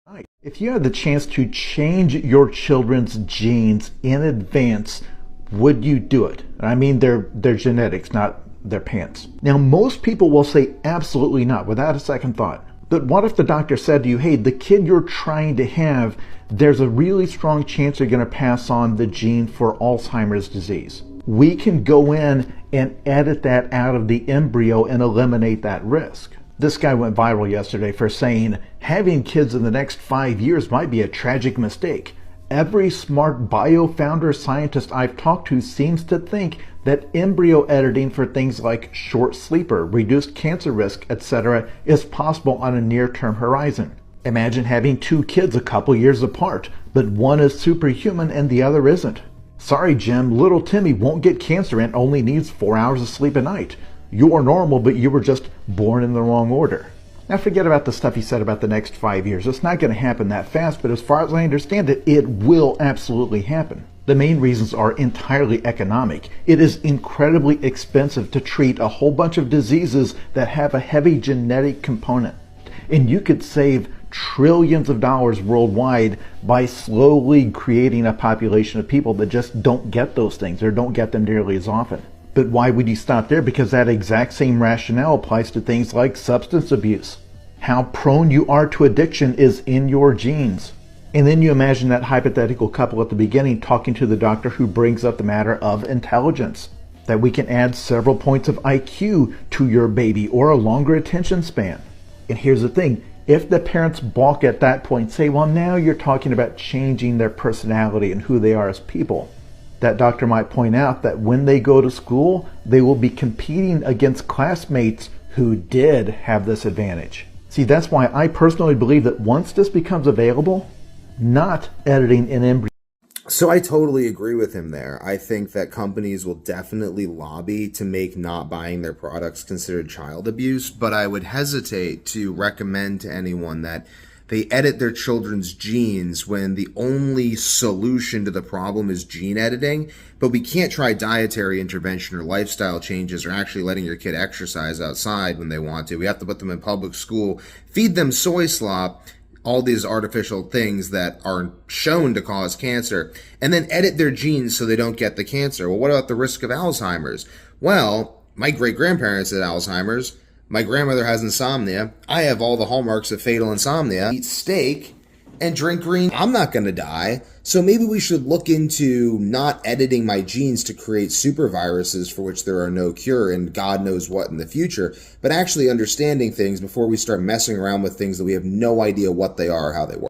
Right. If you had the chance to change your children's genes in advance, would you do it? I mean their genetics, not their pants. Now, most people will say absolutely not, without a second thought. But what if the doctor said to you, hey, the kid you're trying to have, there's a really strong chance you're going to pass on the gene for Alzheimer's disease. We can go in and edit that out of the embryo and eliminate that risk. This guy went viral yesterday for saying having kids in the next 5 years might be a tragic mistake. Every smart bio-founder scientist I've talked to seems to think that embryo editing for things like short sleeper, reduced cancer risk, etc. is possible on a near-term horizon. Imagine having 2 kids a couple years apart, but one is superhuman and the other isn't. Sorry, Jim, little Timmy won't get cancer and only needs 4 hours of sleep a night. You're normal, but you were just born in the wrong order. Now forget about the stuff he said about the next 5 years. It's not going to happen that fast, but as far as I understand it, it will absolutely happen. The main reasons are entirely economic. It is incredibly expensive to treat a whole bunch of diseases that have a heavy genetic component. And you could save trillions of dollars worldwide by slowly creating a population of people that just don't get those things or don't get them nearly as often. But why would you stop there? Because that exact same rationale applies to things like substance abuse. How prone you are to addiction is in your genes. And then you imagine that hypothetical couple at the beginning talking to the doctor who brings up the matter of intelligence. That we can add several points of IQ to your baby or a longer attention span. And here's the thing, if the parents balk at that point, say, well, now you're talking about changing their personality and who they are as people. That doctor might point out that when they go to school, they will be competing against classmates who did have this advantage. See, that's why I personally believe that once this becomes available, not editing an embryo. So I totally agree with him there. I think that companies will definitely lobby to make not buying their products considered child abuse, but I would hesitate to recommend to anyone that they edit their children's genes when the only solution to the problem is gene editing, but we can't try dietary intervention or lifestyle changes or actually letting your kid exercise outside when they want to. We have to put them in public school, feed them soy slop, all these artificial things that are shown to cause cancer, and then edit their genes so they don't get the cancer. Well, what about the risk of Alzheimer's? Well, my great-grandparents had Alzheimer's. My grandmother has insomnia. I have all the hallmarks of fatal insomnia. Eat steak and drink green. I'm not going to die. So maybe we should look into not editing my genes to create super viruses for which there are no cure and God knows what in the future, but actually understanding things before we start messing around with things that we have no idea what they are or how they work.